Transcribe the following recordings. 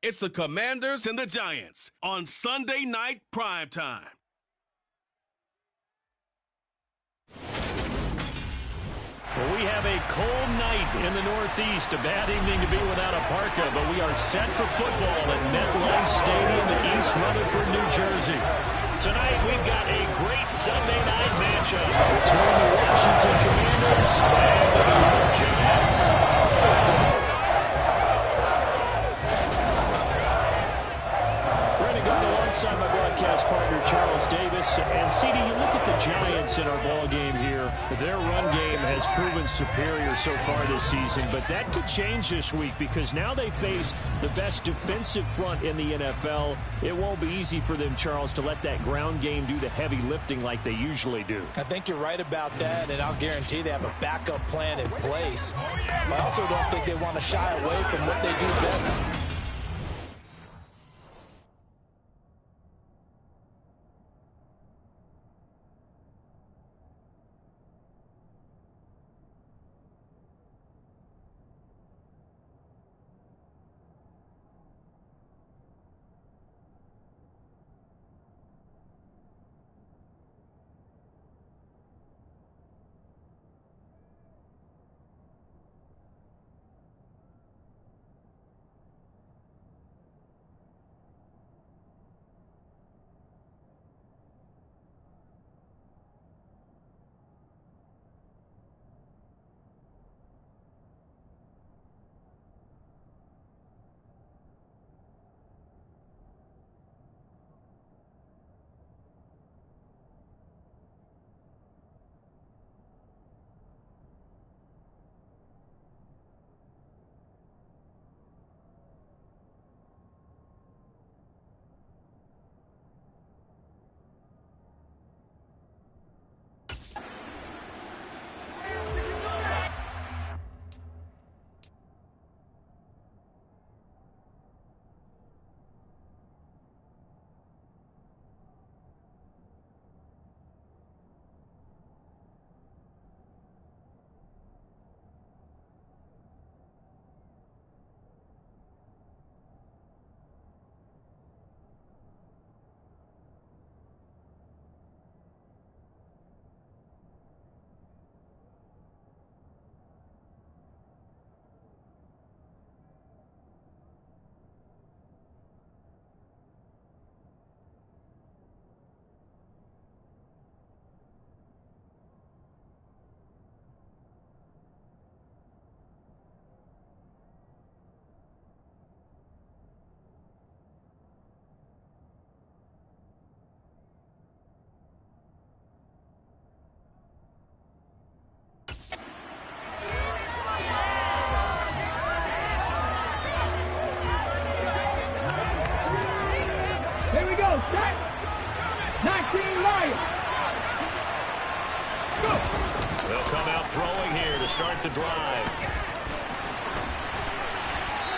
It's the Commanders and the Giants on Sunday Night Primetime. Well, we have a cold night in the Northeast. A bad evening to be without a parka, but we are set for football at MetLife Stadium in East Rutherford, New Jersey. Tonight, we've got a great Sunday night matchup between the Washington Commanders and the New York Giants. We're going to go alongside my broadcast partner, Charles Davis. And, CD, you look at the Giants in our ball game here. Their run game has proven superior so far this season, but that could change this week because now they face the best defensive front in the NFL. It won't be easy for them, Charles, to let that ground game do the heavy lifting like they usually do. I think you're right about that, and I'll guarantee they have a backup plan in place. I also don't think they want to shy away from what they do best. They'll come out throwing here to start the drive.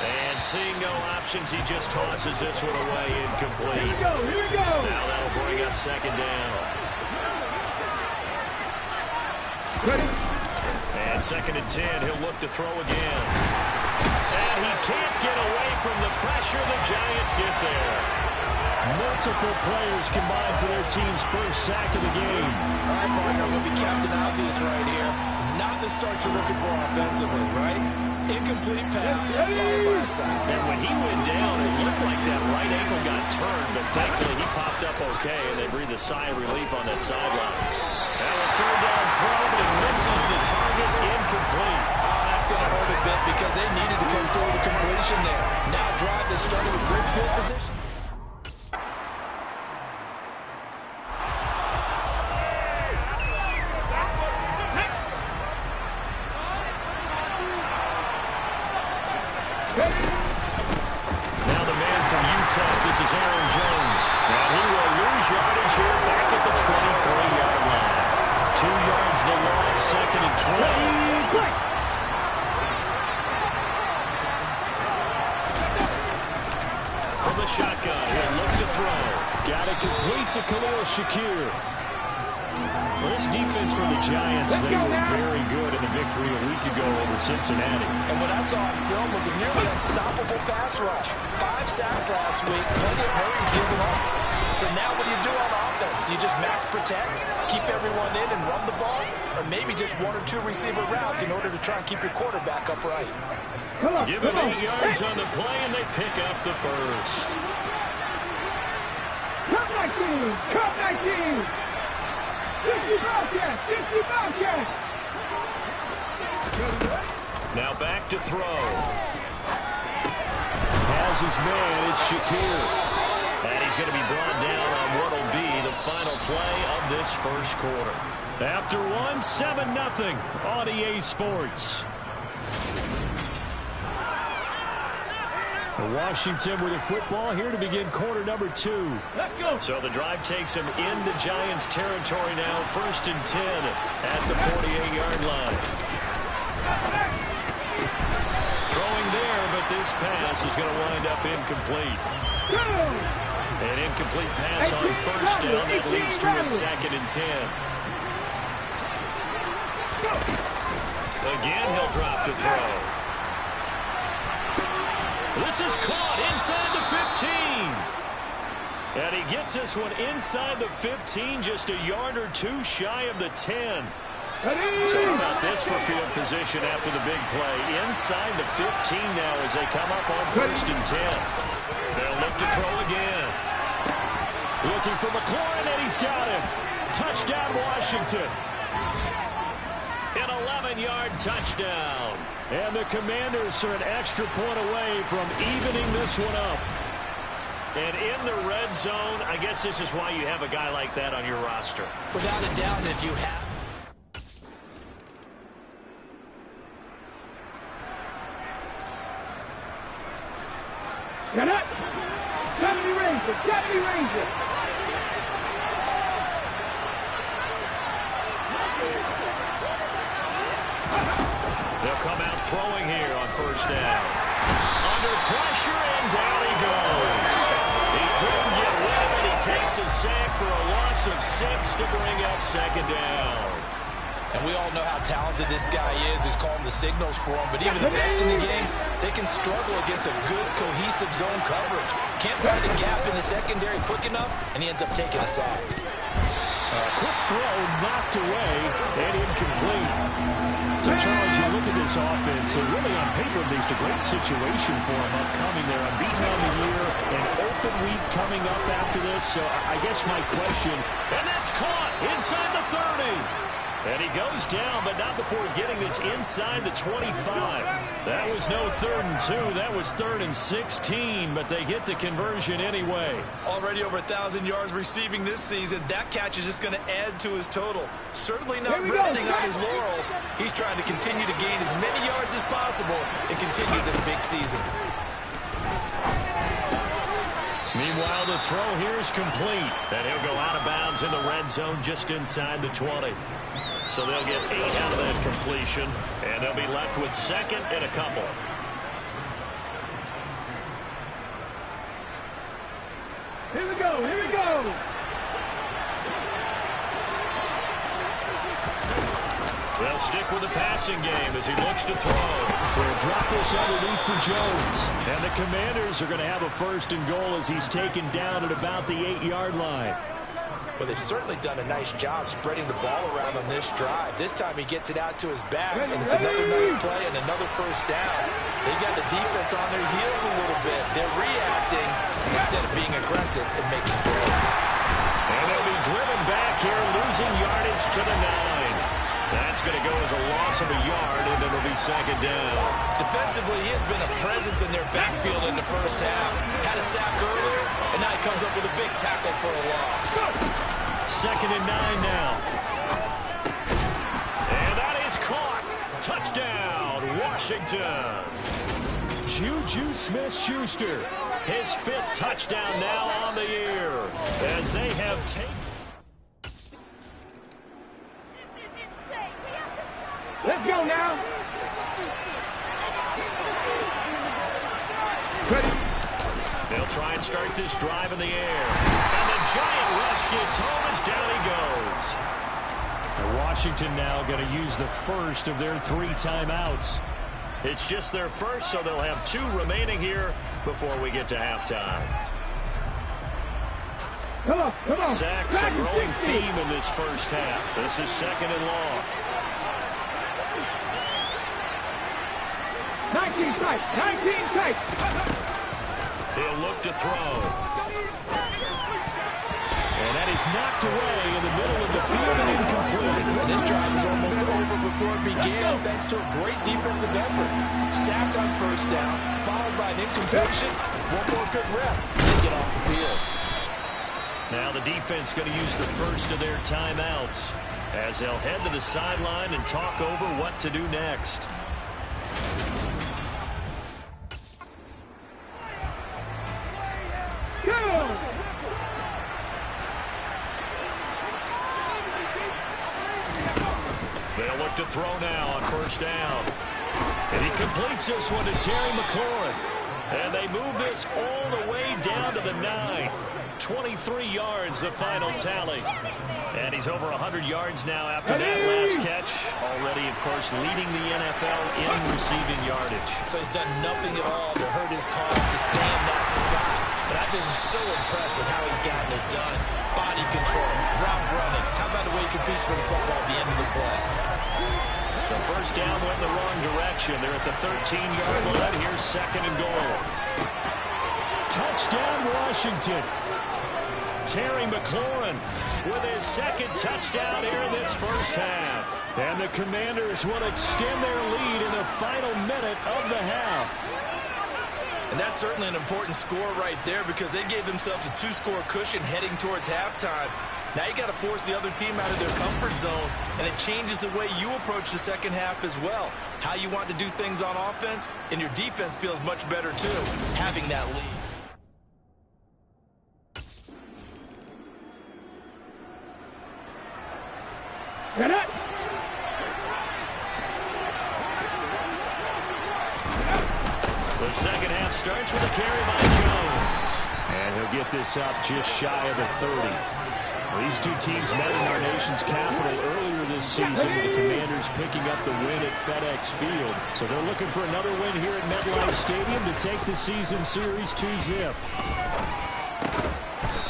And seeing no options, he just tosses this one away incomplete. Here we go. Now that'll bring up second down. Ready? And 2nd and 10, he'll look to throw again. And he can't get away from the pressure. The Giants get there. Multiple players combined for their team's first sack of the game. All right, partner, I'm going to be Captain Obvious right here. Not the start you're looking for offensively, right? Incomplete pass, followed by a sack. And when he went down, it looked like that right ankle got turned, but thankfully he popped up okay, and they breathed a sigh of relief on that sideline. Now a 3rd down throw, but he misses the target, incomplete. Oh, that's going to hurt a bit because they needed to come through the completion there. Now drive that started with great field position. Now the man from Utah, this is Aaron Jones. And he will lose yardage here back at the 23-yard line. 2 yards the loss, 2nd and 12. From the shotgun, he'll look to throw. Got it complete to Khalil Shakir. Well, this defense for the Giants, they were very good in the victory a week ago over Cincinnati. And what I saw on film was a nearly unstoppable pass rush. 5 sacks last week, plenty of hurries given up. So now what do you do on offense? You just max protect, keep everyone in and run the ball, or maybe just 1 or 2 receiver routes in order to try and keep your quarterback upright. Give them 8 yards on the play, and they pick up the first. Come 19! Come 19! 50 Bobcats! 50 Bobcats! Now back to throw. Has his man, it's Shakir. And he's going to be brought down on what will be the final play of this first quarter. After 1, 7-0 on EA Sports. Washington with a football here to begin quarter number 2. Let's go. So the drive takes him into Giants territory now, 1st and 10 at the 48-yard line. Throwing there, but this pass is going to wind up incomplete. An incomplete pass on 1st down that leads to a 2nd and 10. Again, he'll drop to throw. This is caught inside the 15. And he gets this one inside the 15, just a yard or 2 shy of the 10. So how about this for field position after the big play? Inside the 15 now as they come up on 1st and 10. They'll look to throw again. Looking for McLaurin, and he's got him. Touchdown, Washington. An 11-yard touchdown. And the Commanders are an extra point away from evening this one up. And in the red zone, I guess this is why you have a guy like that on your roster. Without a doubt, if you have... Get up! 70 Rangers! 70 Rangers! They'll come out throwing here on 1st down. Under pressure, and down he goes. He couldn't get rid of it. He takes a sack for a loss of 6 to bring up 2nd down. And we all know how talented this guy is, who's calling the signals for him. But even the best in the game, they can struggle against a good, cohesive zone coverage. Can't find a gap in the secondary quick enough, and he ends up taking a sack. Quick throw knocked away and incomplete. So, Charles, you look at this offense, and really on paper, at least a great situation for him upcoming. They're unbeaten on the year, an open week coming up after this. So I guess my question, and that's caught inside the 30. And he goes down, but not before getting this inside the 25. That was no 3rd and 2. That was 3rd and 16, but they get the conversion anyway. Already over 1,000 yards receiving this season. That catch is just going to add to his total. Certainly not resting on his laurels. He's trying to continue to gain as many yards as possible and continue this big season. Meanwhile, the throw here is complete. And he'll go out of bounds in the red zone just inside the 20. So they'll get 8 out of that completion, and they'll be left with 2nd and a couple. Here we go, here we go! They'll stick with the passing game as he looks to throw. They'll drop this underneath for Jones. And the Commanders are going to have a 1st and goal as he's taken down at about the 8-yard line. Well, they've certainly done a nice job spreading the ball around on this drive. This time he gets it out to his back, and it's another nice play and another 1st down. They got the defense on their heels a little bit. They're reacting instead of being aggressive and making plays. And they'll be driven back here, losing yardage to the 9. That's going to go as a loss of a yard, and it'll be 2nd down. Defensively, he has been a presence in their backfield in the first half. Had a sack earlier, and now he comes up with a big tackle for a loss. 2nd and 9 now. And that is caught. Touchdown, Washington. Juju Smith-Schuster, his 5th touchdown now on the year, as they have taken. Let's go now! Ready? They'll try and start this drive in the air. And the giant rush gets home as down he goes. And Washington now going to use the first of their 3 timeouts. It's just their first, so they'll have 2 remaining here before we get to halftime. Come on, come on. Sacks a growing theme in this first half. This is 2nd and long. 19 tight, 19 tight. He'll look to throw. And that is knocked away in the middle of the field and incomplete. And this drive is almost over before it began, thanks to a great defensive effort. Sacked on first down, followed by an incompletion. One more good rep. They get off the field. Now the defense going to use the first of their timeouts as they'll head to the sideline and talk over what to do next. Go! They'll look to throw now on first down. And he completes this one to Terry McLaurin. And they move this all the way down to the 9. 23 yards, the final tally. And he's over 100 yards now after that last catch. Already, of course, leading the NFL in receiving yardage. So he's done nothing at all to hurt his cause to stay in that spot. But I've been so impressed with how he's gotten it done. Body control, route running. How about the way he competes for the football at the end of the play? So first down went the wrong direction. They're at the 13-yard line. Here's 2nd and goal. Touchdown, Washington. Terry McLaurin with his 2nd touchdown here in this first half. And the Commanders will extend their lead in the final minute of the half. And that's certainly an important score right there because they gave themselves a 2-score cushion heading towards halftime. Now you got to force the other team out of their comfort zone, and it changes the way you approach the second half as well. How you want to do things on offense, and your defense feels much better too, having that lead. Set up. The second half starts with a carry by Jones. And he'll get this up just shy of the 30. These 2 teams met in our nation's capital earlier this season with the Commanders picking up the win at FedEx Field. So they're looking for another win here at MetLife Stadium to take the season series 2-zip.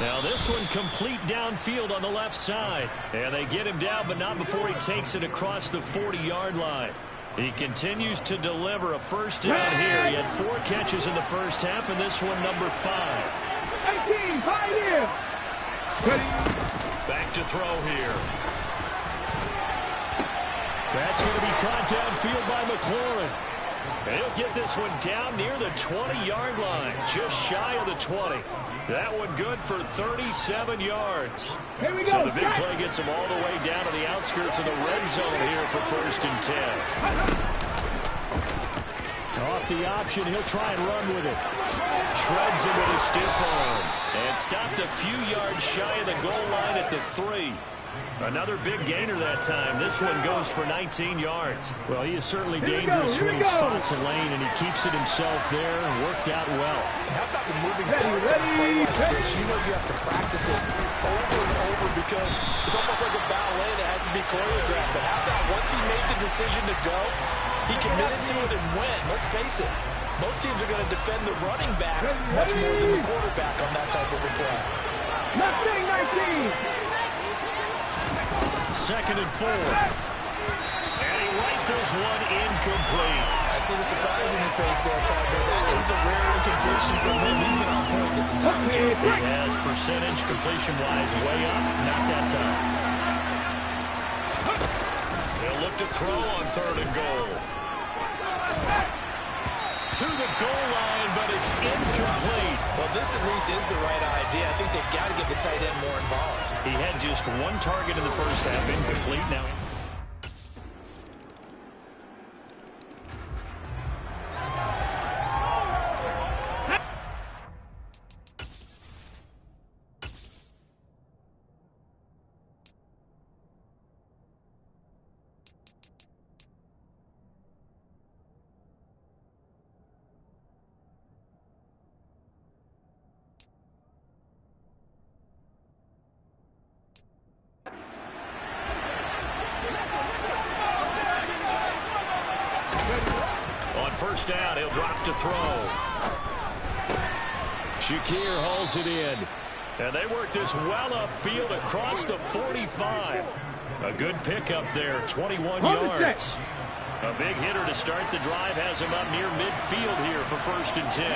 Now this one complete downfield on the left side. And they get him down, but not before he takes it across the 40-yard line. He continues to deliver a first down here. He had 4 catches in the first half, and this one number 5. 18, 5 here. Back to throw here. That's going to be caught downfield by McLaurin. And he'll get this one down near the 20-yard line, just shy of the 20. That one good for 37 yards. Here we go. So the big play gets him all the way down to the outskirts of the red zone here for 1st and 10. Off the option, he'll try and run with it. Shreds him with a stiff arm. And stopped a few yards shy of the goal line at the 3. Another big gainer that time. This one goes for 19 yards. Well, he is certainly dangerous when he spots a lane, and he keeps it himself there and worked out well. How about the moving parts of a play like this? You know you have to practice it over and over because it's almost like a ballet that has to be choreographed. But how about once he made the decision to go, he committed to it and went. Let's face it, most teams are going to defend the running back much more than the quarterback on that type of a play. Mustang 19. 2nd and 4. And he rifles one incomplete. I see the surprise in your face there, partner. That is a rare incompletion from him. He's been on point this entire game. He has percentage completion-wise way up. Not that time. He'll look to throw on 3rd and goal. To the goal line, but it's incomplete. Well, this at least is the right idea. I think they've got to get the tight end more involved. He had just 1 target in the first half, incomplete. Now first down. He'll drop to throw. Shakir hauls it in. And they work this well upfield across the 45. A good pickup there, 21 yards. A big hitter to start the drive has him up near midfield here for 1st and 10.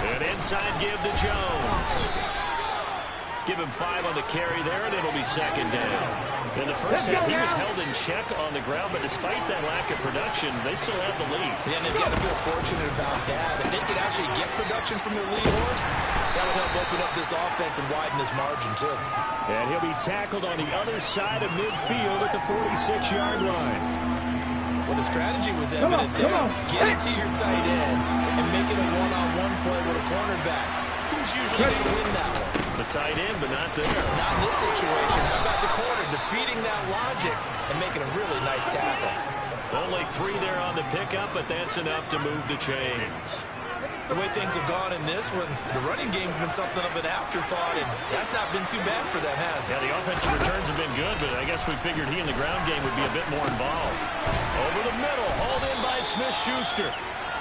An inside give to Jones. Give him 5 on the carry there, and it'll be 2nd down. In the first half, he was held in check on the ground, but despite that lack of production, they still have the lead. Yeah, and they've got to feel fortunate about that. If they could actually get production from their lead horse, that would help open up this offense and widen this margin, too. And he'll be tackled on the other side of midfield at the 46-yard line. Well, the strategy was evident there. Get it to your tight end and make it a one-on-one play with a cornerback. Who's usually going to win that one? The tight end, but not there. Not in this situation. How about the corner defeating that logic and making a really nice tackle? Only 3 there on the pickup, but that's enough to move the chains. The way things have gone in this one, the running game's been something of an afterthought, and that's not been too bad for them, has it? Yeah, the offensive returns have been good, but I guess we figured he in the ground game would be a bit more involved. Over the middle, hauled in by Smith-Schuster.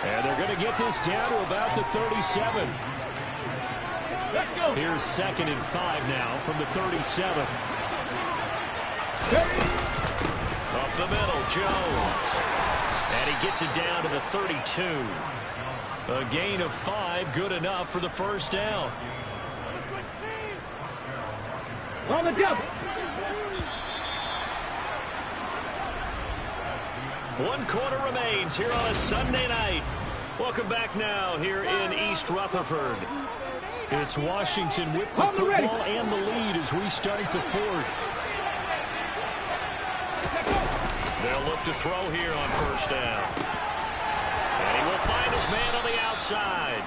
And they're going to get this down to about the 37. Let's go. Here's 2nd and 5 now from the 37. Up the middle, Jones. And he gets it down to the 32. A gain of 5, good enough for the 1st down. On the jump. 1 quarter remains here on a Sunday night. Welcome back now here in East Rutherford. It's Washington with the football and the lead as we start the 4th. They'll look to throw here on 1st down. And he will find his man on the outside.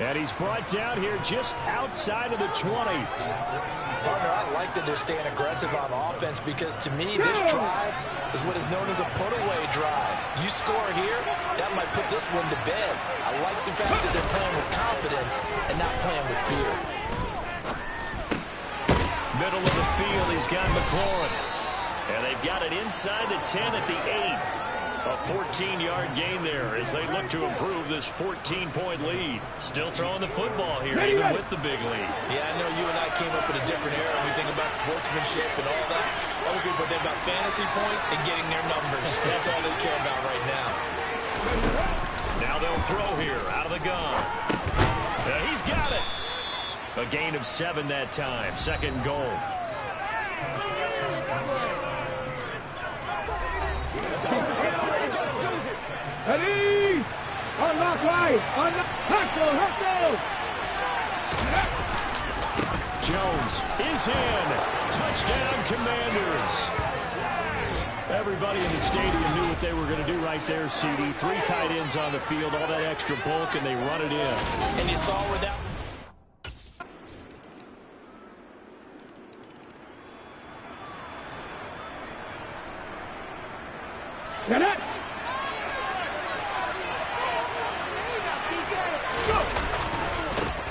And he's brought down here just outside of the 20. Partner, I like that they're staying aggressive on offense because to me, this drive is what is known as a put-away drive. You score here, that might put this one to bed. I like the fact that they're playing with confidence and not playing with fear. Middle of the field, he's got McLaurin. And they've got it inside the 10 at the 8. A 14-yard gain there as they look to improve this 14-point lead. Still throwing the football here, even with the big lead. Yeah, I know you and I came up in a different era when we think about sportsmanship and all that. Other people think about fantasy points and getting their numbers. That's all they care about right now. Now they'll throw here out of the gun. He's got it. A gain of 7 that time. 2nd and goal. Ready! Unlock right! Unlock! Hustle! Jones is in. Touchdown, Commanders. Everybody in the stadium knew what they were going to do right there, CD. 3 tight ends on the field, all that extra bulk, and they run it in. And you saw where that... Get it!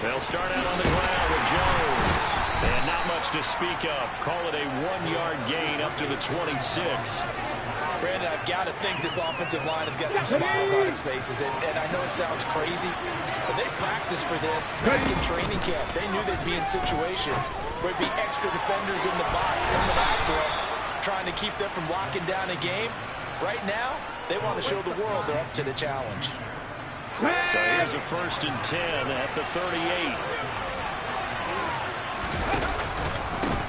They'll start out on the ground with Jones. And not much to speak of. Call it a 1-yard gain up to the 26. Brandon, I've got to think this offensive line has got some smiles on its faces. And I know it sounds crazy, but they practiced for this back in training camp. They knew they'd be in situations where it'd be extra defenders in the box coming after them, trying to keep them from locking down a game. Right now, they want to show the world they're up to the challenge. So here's a 1st and 10 at the 38.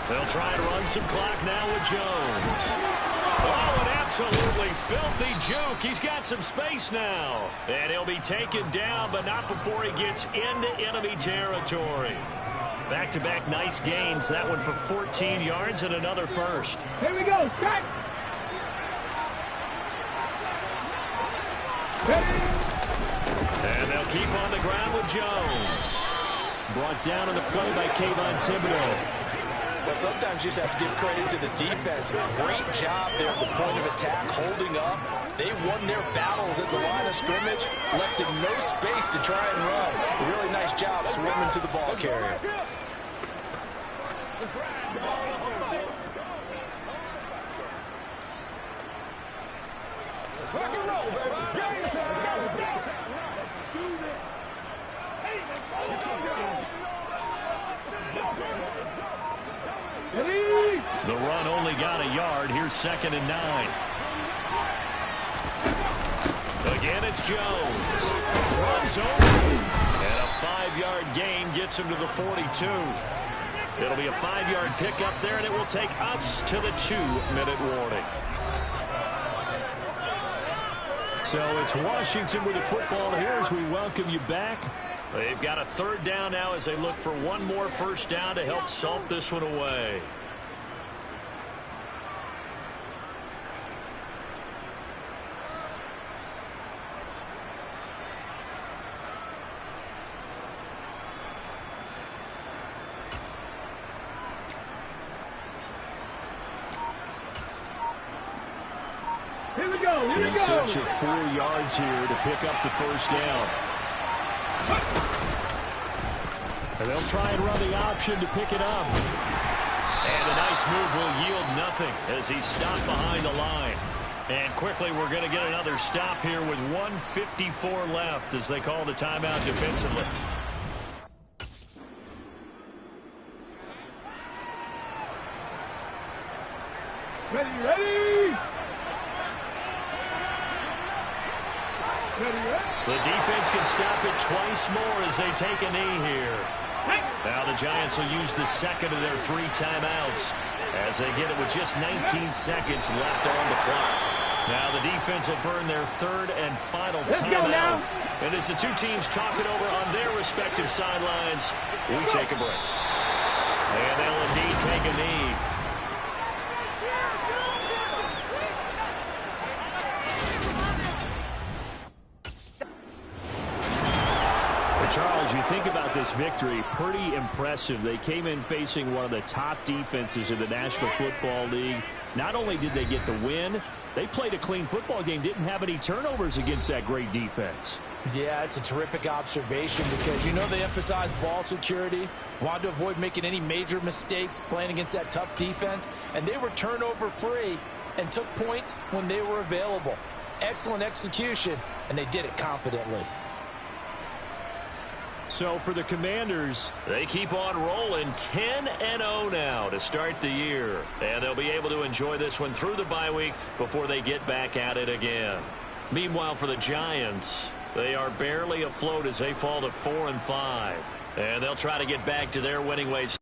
They'll try to run some clock now with Jones. Oh, an absolutely filthy juke. He's got some space now. And he'll be taken down, but not before he gets into enemy territory. Back-to-back nice gains. That one for 14 yards and another 1st. Here we go, Scott! And they'll keep on the ground with Jones. Brought down on the play by Kayvon Thibodeau. Well, sometimes you just have to give credit to the defense. Great job there at the point of attack, holding up. They won their battles at the line of scrimmage, left them no space to try and run. A really nice job swimming to the ball carrier. Rock and roll, baby. Let's go. Let's go. The run only got a yard. Here's 2nd and 9. Again, it's Jones. Runs over. And a 5-yard gain gets him to the 42. It'll be a 5-yard pickup there, and it will take us to the 2-minute warning. So it's Washington with the football here as we welcome you back. They've got a 3rd down now as they look for one more first down to help salt this one away. Here we go. In search of 4 yards here to pick up the first down. And they'll try and run the option to pick it up. And a nice move will yield nothing as he's stopped behind the line. And quickly we're going to get another stop here with 1:54 left as they call the timeout defensively. Ready. The defense can stop it twice more as they take a knee here. Now the Giants will use the 2nd of their 3 timeouts as they get it with just 19 seconds left on the clock. Now the defense will burn their 3rd and final timeout. And as the two teams talk it over on their respective sidelines, we take a break. And they'll indeed take a knee. Charles, you think about this victory, pretty impressive. They came in facing one of the top defenses in the National Football League. Not only did they get the win, they played a clean football game, didn't have any turnovers against that great defense. Yeah, it's a terrific observation because you know they emphasize ball security, wanted to avoid making any major mistakes playing against that tough defense, and they were turnover-free and took points when they were available. Excellent execution, and they did it confidently. So for the Commanders, they keep on rolling 10-0 now to start the year. And they'll be able to enjoy this one through the bye week before they get back at it again. Meanwhile, for the Giants, they are barely afloat as they fall to 4-5. And they'll try to get back to their winning ways.